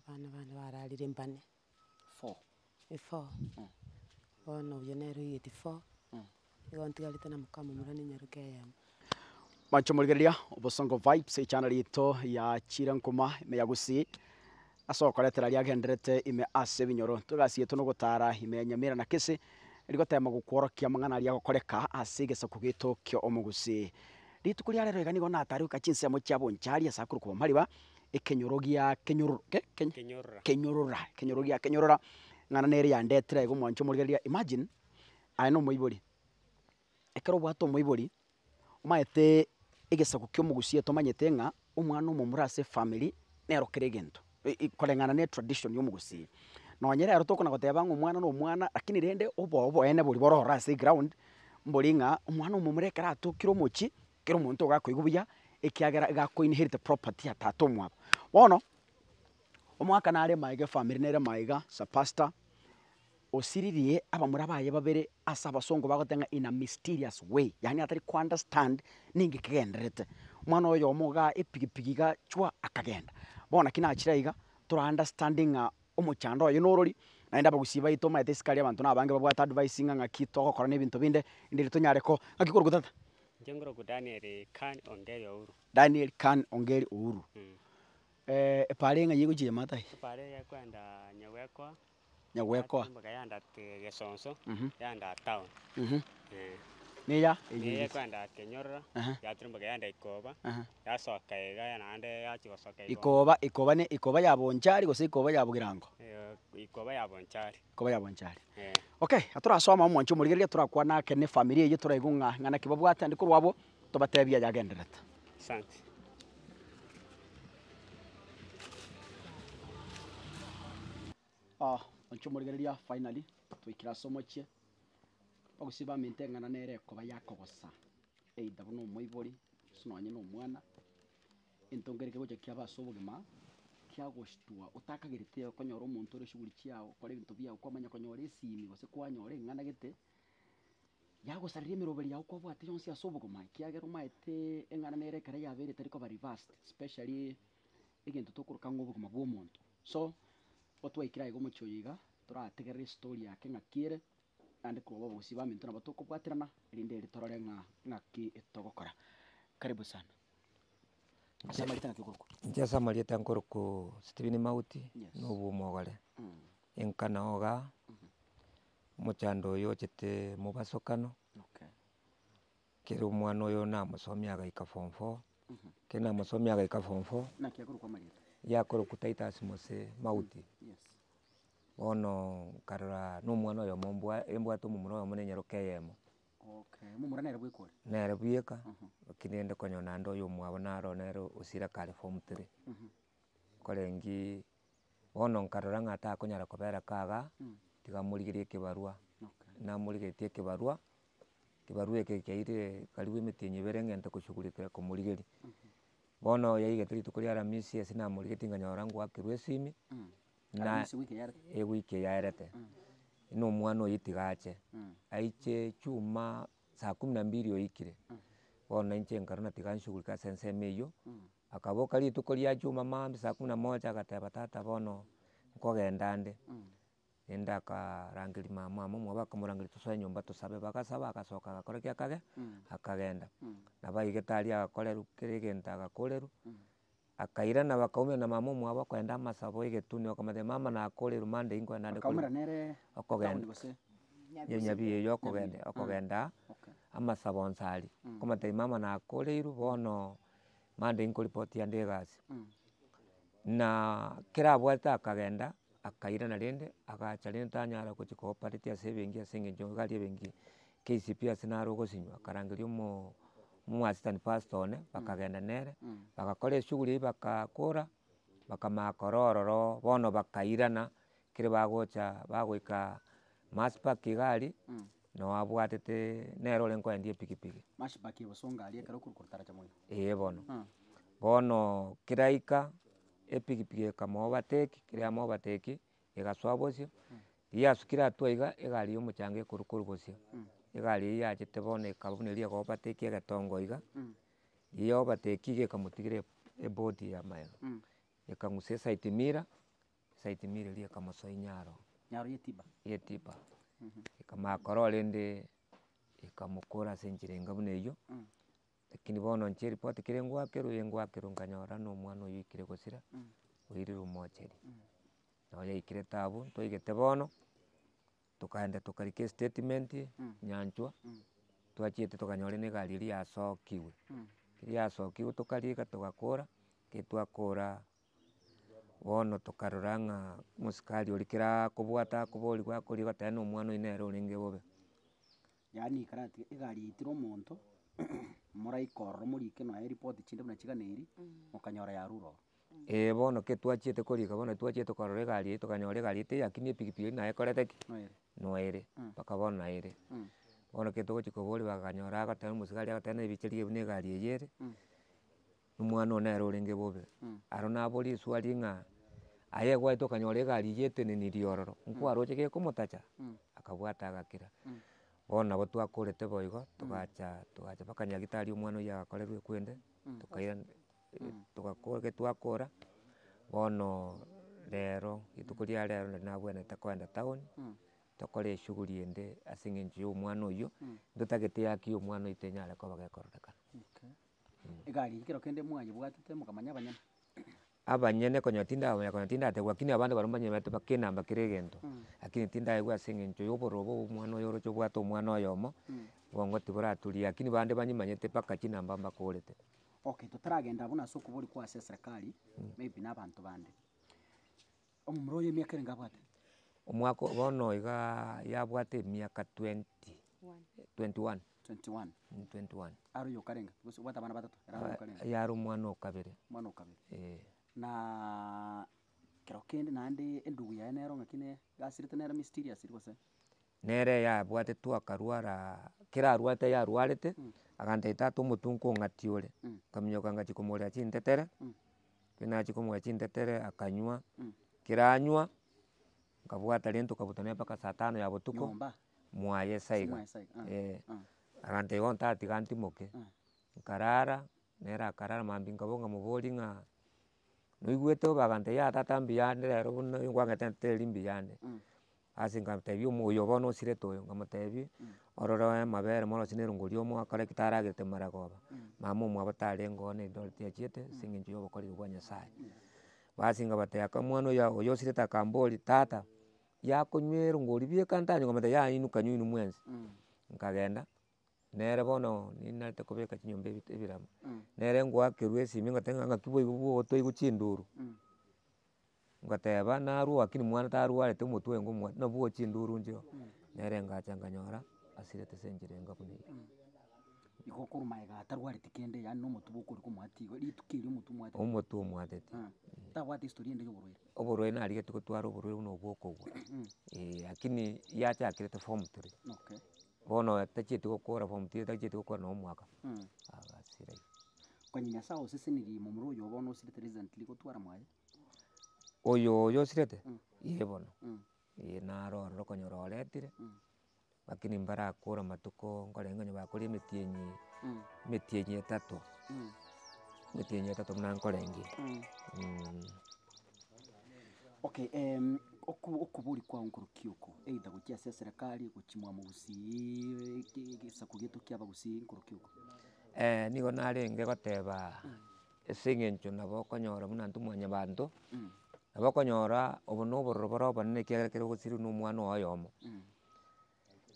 abana bane bararire mbane 4. 4 bono oyo nero igeti 4 igo ntigarete na mukama murani nyaruka eyemo Mancho murigeria obosongo vibes echannel yito ya chira nkuma ime ya gusi asokoretera ryagenderete ime ase binyoro tugasieto no gutara ime ya nyamira na kisi rigotema gukworokia mang'ana ria gokoreka ase gesaku gitu kyo omugusi rituku ria rero igani gona atari ukachinse amo chabo nchari asakuru kwa mariba ekenyorogia kenyorora ng'ana neri yandetere igo mwancho murigeria imagine aye no moibori ekero bwato moibori umaete egesaku kyo omugusi tomanyete ng'a omwana omomura ase family nero kere egento ikoreng'ana ne tradition y'omugusi nonye rero tokona goteba ng'a omwana na omwana lakini rende oboene bori borora ase ground mbori ng'a omwana omomura ekero atokire omochi kero omonto gakoigwa buya ekiagera gakoinherit property ya tata omwabo bono omwaka nare maega family nere maega sa pastor osiririe abamura baye babere ase abasongo bagoteng'a in a mysterious way yani atari understand ninge kegenderete omwana oyo omoga epigipigi ga chwa akagenda bono kinachira iga tora understanding omochando oyo norori naende abagusi baito maete isikari abanto nabange babwate advice ng'a ng'aki togokora na ebinto binde ndiri tonyareko ng'aki korwa tata Njengoroku Daniel Kan Ongeri Ouru. Daniel Kan Ongeri Ouru. Epare ng'a yego chie matai. Epare ya kwenda Nyawekwa. Nyawekwa. Mbaga yanda Gesonso. Yanda town. Neya. Neya kwenda Kenyorora. Ya mbaga yanda Ikoba. Ya soka ega ya nande ya chigosoka Ikoba. Ikoba ya Bonchari gose Ikoba ya Bugirango. Ikoba ya Bonchari. Ikoba ya Bonchari. Okay, aturasoma mwancho murigeria turakwa nake ne family ye turaigunga ng'ana kibabwate ndi kurwabo tubatebia yagendereta. Asante. Mwancho murigeria finally twikira somo chie. Bagusiba mente ng'ana nere koba yakogosa. Eida buno moibori sunonye no mwana. Entongereke goje kiabaso bugima kiagoshtua utakagerete okonyora omonto ore shuguri chiao kore bintu bia ukomanya konyora esimi gose kwanyora ng'ana gete yagosarire emiroberi yao kwabwate yonsi asobogoma kiagera omaete eng'ana nere kare yabere tariko ba reversed especially egento tokuruka ng'obogoma bwa omonto so otwaikira igo mochoyiga torategerera story yake ng'akire ande kuba bogusi baminto nabo tokobwaterana erinde ritorore ng'aki etogokora karibu sana. Njasa marieta nkoruko Stephen Mauti nobu mogale enkana oga mochando oyo chete mubasokano kero omwana oyo namosomi agaika form 4 kena mosomi agaika form 4 yakoruka Titus Mose Mauti bono karora n'omwana oyo embwate omomura oyo monenyeroka eyemo mumura nere bwekore nere bweka lakini ende konyona ndo oyo mwabo naro nero osira kare form 3 korengi bono nkarora ng'ata akonyara kobera kaga tiga murigerie kibarua namurigetie kibarua eke kiaire karibu emiti nyibere ng'ente kushughulikira kumurigeri bono yaigete rituko ria Aramisi ase namurigetie nganyora ngwakirwa esimi na wiki yaerete ino omwana oyo itigache aiche chuma saa 12 oikire bono inche nkarona tiga nshughulika ase ensemo eywo akaboka rituko ria chuma mambi saa 11 agateba tata bono nkogenda nde enda akarangeria mama omwe bakamurangeria tosoe nyomba tosabe bagasaba agasoka agakora ki akagenda nabaigete aria agakoreru kere egento agakoreru akairana bakaumia na mama omwabo kwenda amasabo egetuni okomanya mama nakoreru mande inkwenda nde okogenda nyabiye yo okogenda amasabo nsari komanya mama nakoreiru bono mande inkoripoti ande egasi na kera abwate akagenda akairana rende agacha rende tanyara gochi cooperate ase ebengi ase eng'encho gari ebengi KCB ase naro ogosinywa akarangeria assistant pastor one bakagenda nere bagakora eshughuli bakakora bakamaka ororo bono bakairana kere bagocha bagoika Maspark igari no abwatete nero ore nkoendia epikipiki Maspark bosonga aria kero kurutara chamoyo bono kiraika epikipiki ekamobateki kere amobateki egaswabosio yasukire atua iga egari ya omochanga ekorukorubosia egari eye yachete bono ekabuneria egobateki egetongo iga yobateki ekamotigera ebodi ya maega ekang'usa eside mirror site mireri ekamosoa Nyaro yetiba yetiba ekamakora rende ekamokora ase enchera enga buna eywo lakini bono inche eripoti kere ngwakerwa nkanyora na omwana oyo oikire gosira oirire mochari nabo yaikire tabu ntoigete bono tokaenda tokarika statement nyanchwa twachiete tokanyora na egari eria yasokiwe yasokiwe tokarika togakora twakora bono tokarora ng'a omosikari oria kero akobwata akoboriwa akorigia goteba na omwana oyo nere orenge bobe. Yani karati egari yaitire omonto moraika ororo morike nonya eripoti chinde buna chiganeri mokanyora yaruro bono ke twachiete korika bono twachiete korora egari eywo tokanyora egari teyakini epikipiki eria naye ekorete ki noere mpaka bono naere bono ke togochi koboriwa bakanyora agoteba omosigari agoteba na ebichari ebi na egari eye ere na omwana oyo nere orenge bobe aro naboria eswali ng'a aye egwaete okanyora egari yaetenenirie ororo nkwaroche gekomotacha akabwata agakira bono nabo twakorete boigo togacha mpaka nyagitari omwana oywo agakorerwa ekwende tokaira togakora ke twakora bono rero rituko ria rero nari nabwenete koenda town tokore eshughuli ende ase eng'encho ya omwana oywo ntotagete yaki ya omwana oywo tenyare koba gekororekana. Egari eye kero kende mwanyebwatete mokamanya abanyene abanyene konya tindategwa lakini abande baria mbanyebete bakinamba kera egento lakini tindaegwa ase eng'encho ya oborobe obwo omwana oyo oroche obwate omwana oyomo obongo tiboraturia lakini bande banyimanyete mpaka chinamba mbakorete. Okay, totaragenda buna ase okobori kwase eserikali maybe na abanto bande omomura oyo emiaka ere ngabwate omwaka bono iga yabwate emiaka 21 aro yokarenga bwate abana batatu yari omwana okabere na kero kende naende endugu yaye nero ng'aki gasirete nero mysterious gose nere yabwate twakarwara kera arwate yarwarete agantaita ate omotunko ong'ati ore nkaminyoka ngachi komorera chintetere nachi komorera chintetere akanywa keranywa nkabwata rento kabutania mpaka saa 5 ya botuko mwaye esaiga aganta igo ntatiga ntimoke nkarara nere akarara mambia nkabunga mobori ng'a noigwete bobe aganta tata mbiyande rero buna ngwang'ete ntetereria mbiyande ase nkamotebia oyo bono osirete oyo nkamotebia orore mabere morosi na erungo riomo akore ki taragete maragoba mama omwabo tarenge oo na endoreti achiete ase eng'encho ya obokoreri bwa Nyasaye basi nkabateba omwana oyo osirete akamboria tata yakonywa erungori bieka ntanywa nkamotebia yainuka nywa inwe mwensi nkagenda nere bono ninarete kobeka chinyomba ebiramo nere ngwakerwa esimi ngoteba ng'aki toigwa chinduru ngoteba narwa lakini mwana tarwarete omotwe iga omwati nabwo chinduru incheo nere ngacha nkanyora asirete ase enchera enga buna eyio. Igo okorwa iga atarwareti kende yaani na omotwe bokori komwati igo rituko erio omotwe omwatete omotwe omwatete tabwate historia ende ya oborwaire oborwaire narigete gotwara oborwaire buna obwo okogwa lakini yachakirete form 3 bono tachieti gokora form 3 tachieti gokora na omwaka agasira igo konya Nyasaye osesenirie momura oyo bono osirete recently gotwara mwaye oyo osirete bono naro ororo okonyora oretire lakini mbarakora matuko nkorenga onye bakoria emetienyi etato buna nkorengia. Okay, okobori kwao nkoroki oko either gochia ase eserikali gochia mogusii gesaku gete kia abagusii nkoroki oko nigo narenge goteba ase eng'encho nabo okonyora buna intwe mwanyabanto nabo okonyora obo na obororo bore obonene ekiagera kere ogosiriwa na omwana oyomo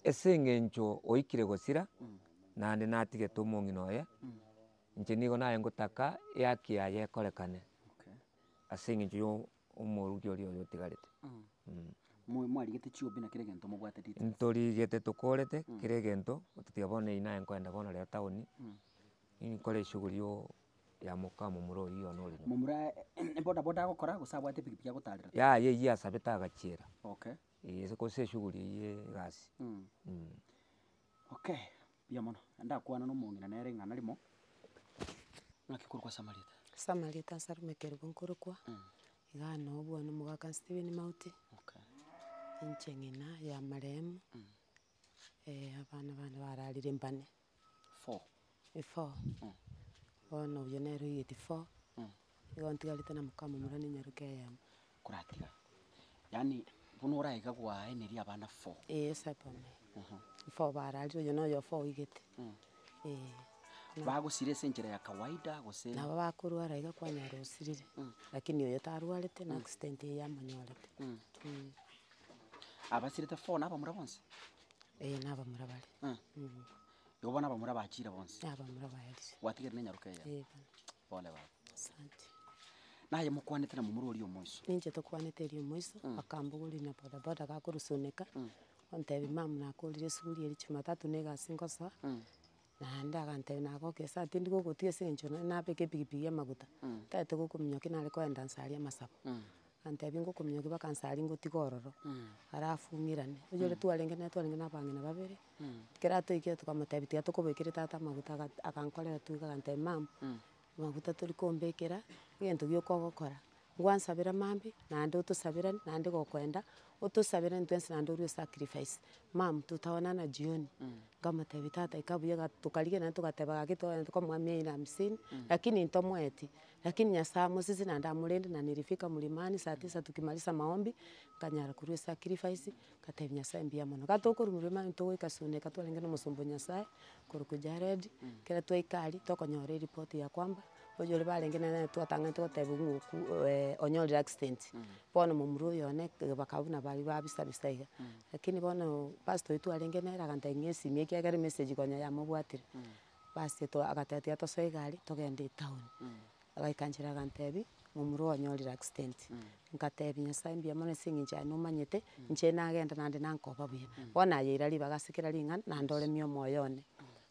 ase eng'encho oikire gosira naende natigete omong'ina oye inche nigo naye ngotaka ehaki yaye ekorekane ase eng'encho ya omorugi oria oyo otigarete. mwarigete chiobi na kera egento mobwate details ntorigete tokorete kera egento otatiga bono eyio naye nkoenda bono rero town nkore eshughuli ya moka momura oyo ono ore momura bodaboda agokora gose abwate epikipiki agotarera eyio asabete agachiera ase gose eshughuli eyio egasi. Okay, buya mono ndakwana na omong'ina nere ng'ana rimo ng'aki korwa Samaritan sarumekerwa nkorokwa iga no bwana omogaka Stephen Mauti inche ng'ina ya marehemu abana bane bararire mbane 4 bono oyo nere oigeti 4 igo ntigarete na moka momura na nyaruka eyemo koratiga yani buno oraiga gwaeneria abana 4. Sepome. 4 barari oyo noyo 4 igete. Bagosire ase enchera ya kawaida gose Nabo bakorwara iga kwanyara osirire. Lakini oyo tarwarete na accident yamonyorete. abasirete 4 nabamura bonse Nabamura bare. igo bono abamura bachire bonse Nabamura baerise. gwatigere nenyaruka eya Bana. pole baba Asante. naye mukwanete na mumura oria omoiso Ninche tokwanete eri omoiso bakambuguri na bodaboda gakorusoneka ontebi mamu nakorire esuguri eri Jumatatu na egasi ngosa naende agantebi nagoka ase ati ndigogotia ase eng'encho nabeka epikipiki ya maguta taete gokominyoki nare koenda nsari amasabo antebi ngokominyoki mpaka nsari ngotiga ororo arafu ng'irane oyore twarenge na abang'ina babere ekero atoikire tokamotebi tiga tokobekera tata amaguta agankorera twiga agantebi mamu amaguta tori kombekera egento gioka ogokora ngwansabera mambia naende otosabera naende gokoenda otosabera ntwensi naende orue sacrifice mamu tutaonana jioni ngamotebi tata ika buya tukarigia naende togateba gaki tokomoa 150 lakini ntomoeti lakini nyasaye mosisi naende amorende na nilifika mlimani saa 9 tukimaliza maombi nkanyara korwa sacrifice ngatebi nyasaye mbuya mono gatokorwa mlimani togoika soneka twarenge na omosomba nyasaye korokwa Jared kera twaikari tokonyora eripoti ya kwamba oyore barenge nene twatang'ete goteba ng'oku onyorire accident bono momura oyo one bakabuna buna bari babisa iga lakini bono pastor oito arenge nere agantebi ng'esimi ekiagera emessage konya yamobwatire basi agateba tiga tosoe egari togende town agaikanchera agantebi momura onyorire accident nkatebi nyasaye mbuya mono ase eng'encho aye nomanyete inche nagenda naende nankoba buya bono ayeira ribaga ase kera ring'ana naende oremia omoyo one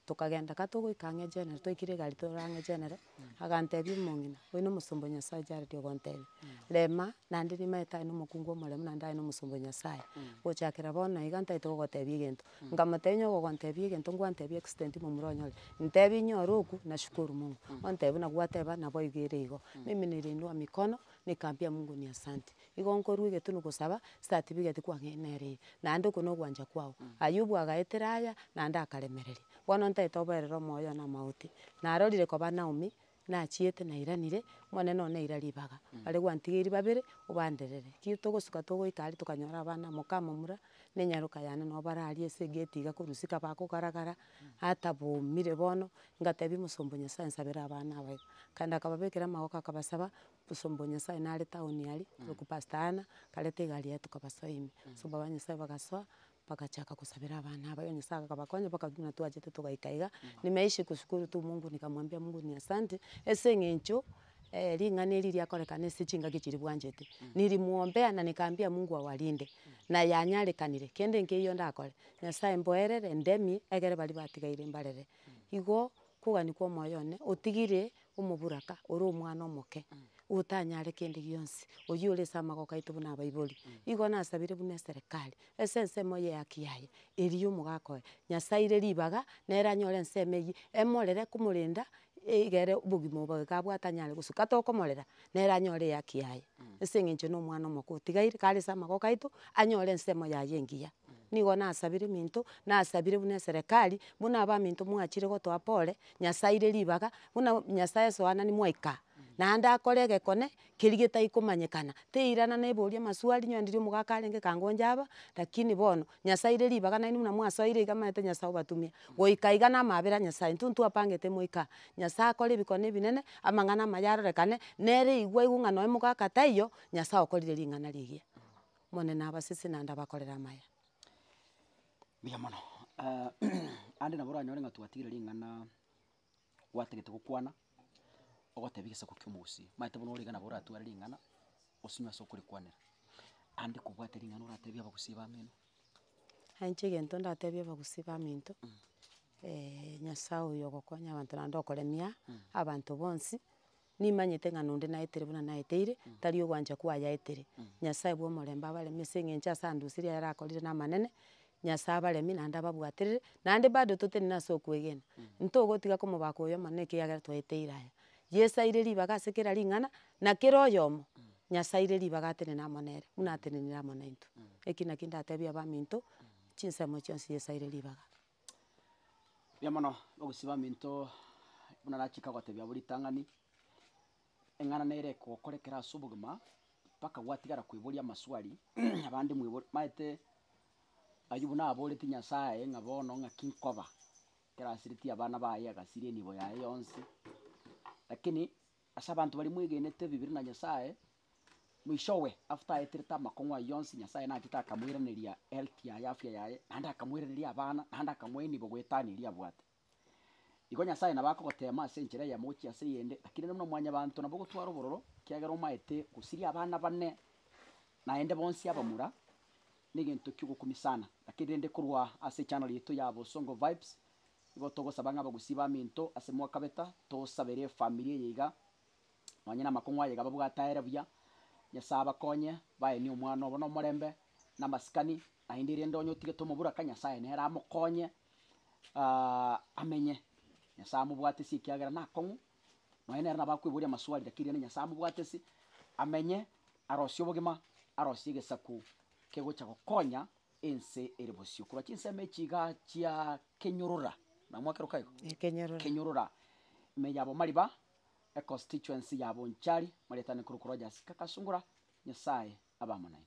tukagenda ka togoika ang'e general twaikire egari torora ang'e general agantebi omong'ina oyo na omosomba nyasaye Jared ogontebi rema naende rimaete aye na omokungu omoremu naende aye na omosomba nyasaye gochakera bono iga ntaete gogotebi egento nkamotebi onye ogogontebi egento ngwantebi accident momura onyore ntebi nyore oku nashukuru Mungu ontebi buna gwateba nabo igere igo mimi niliinua mikono nikaambia Mungu ni asante igo nkorwa egete na gosaba certificate kwang'enereire naende oko na ogwancha kwago Ayubu agaetera aya naende akaremereria bono ntaete oboerere omoyo na amauti narorire koba Naomi nachiete nairanire omonene one eira ribaga bare gwantigeirie babere obanderere ki togosuka togoika aria tokanyora abana moka momura na enyaroka yane nabo bararia ase egate iga korusika bakogaragara atabomire bono ngatebi omosomba nyasaye nsabera abana aba iga kaenda akababekera amagoko akabasaba omosomba nyasaye nare town aria korokwa pastor Anna kareta egari yaye tokabasoa ime abasomba ba nyasaye bagasoa bagachaka gosabera abana aba iga nyasaye akabakonya mpaka buna twachete togaika iga nimeishi kushukuru tu Mungu nikamwambia Mungu ni asante ase eng'encho ring'ana eri riakorekana ase chingaki chiria bwanchete nirimwombea na nikaambia Mungu awalinde na yanyarekanire kende nkeiyo ndakore nyasaye mboerere ndemie egere baria batigaire mbarere igo kogani kwa omoyo one otigire omoburaka ore omwana omoke otanyare kende gionsi oywo ore ase amagoko aito buna abaibori igo nasabire buna eserekari ase ensemo ya haki yaye eri omogaka oye nyasaye ire ribaga nere anyore ensemo eywo emorere komorenda egere obogima obo iga abwate anyare gosuka tokomorera nere anyore ehaki yaye ase eng'encho na omwana omoke otigaire kare ase amagoko aito anyore ensemo yaye engiya nigo nasabire minto nasabire buna eserekari buna abaminto mwachire gotoa pore nyasaye ire ribaga buna nyasaye esoanani mwaika naende akore egekone keri getaikomanyekana teirana naiboria amaswali nyoendirie omogaka arenge kangonja aba lakini bono nyasaye ire ribaga naende buna mwasoire iga maete nyasaye obatumia goika iga na amabera a nyasaye intwe ntwapangete moika nyasaye akore ebikone ebinene amang'ana amaya arorekane nere igwa igu ng'a nonye mogaka taiyo nyasaye okorire ring'ana rigiya omonene abasisi naende abakorera amaya mbuya mono ande nabo oranyore ng'a twatigire ring'ana gwategete gokwana ogotebi egesako kia omogusia maete bono ore iga nabo oratware ring'ana osinywa ase okorikwanera ande kobwate ring'ana oratebi abagusia bamino inche egento ndatebia abagusia baminto nyasaye oyo ogokonya abanto naende okoremia abanto bonsi nimanyete ng'a nonde naetere buna naeteire tari ogwancha kwayaetere nyasaye bwa omorembe abaremie ase eng'encho ase andusirie aya arakorire na amanene nyasaye abaremie naende ababwaterere naende bado totari na ase okwegena ntogotiga komobaka oyo omonene ekiagera twaeteire aya yesaire ribaga ase kera ring'ana na kera oyomo nyasaye ire ribaga atenene amo nere buna atenenire amo na intwe eki naki ndatebia abaminto chinsemo chionsi yesaire ribaga mbuya mono abagusia baminto buna nachika gotebia abwo ritang'ani eng'ana nere ekogokorekera ase obogima paka gwatigara kwiboria maswali abandi mwibori maete ayubu na aboreti Nyasaye ng'a bono ng'a kinkoba kerasiriti abana baye agasiri enibo yaye yonsi lakini asa abantu bari mwigenete bibiri na Nyasaye mwishowe after aetirita amakong'wa yonsi Nyasaye nachita akamwiraneria health yaye afya yaye nanda akamwiraneria abana nanda akamwenibo gwetaniria abwate igo Nyasaye nabakogotema ase enchera ya mochi ase yende lakini nono mwanya abantu nabo gotwara obororo kiagera omaete gosiria abana bane naende bonsi abamura negento kigokumi sana lakini rende korwa ase channel yetu ya Bosongo Vibes igo togosaba ng'a bagusiba minto ase mwaka beta tosabere familia yiga mwanya na makong'wa yiga babwataere buya Nyasaye abakonye baeni omwana obo nomorembe na masikani naende rende onye otige tomoburaka Nyasaye nere amokonye amenye Nyasaye amobwatesi ekiagera nakong'u nonya nere nabakwiboria maswali lakini rende Nyasaye amobwatesi amenye arosie obogima arosie egesaku kegocha gokonya ense ere bosio korwa chinsemo echiga chia kenyorora na mwakero kaigo kenyorora me yabo mariba constituency yabo nchari maretane kurukuro jasi kakasungura Nyasaye abamonai.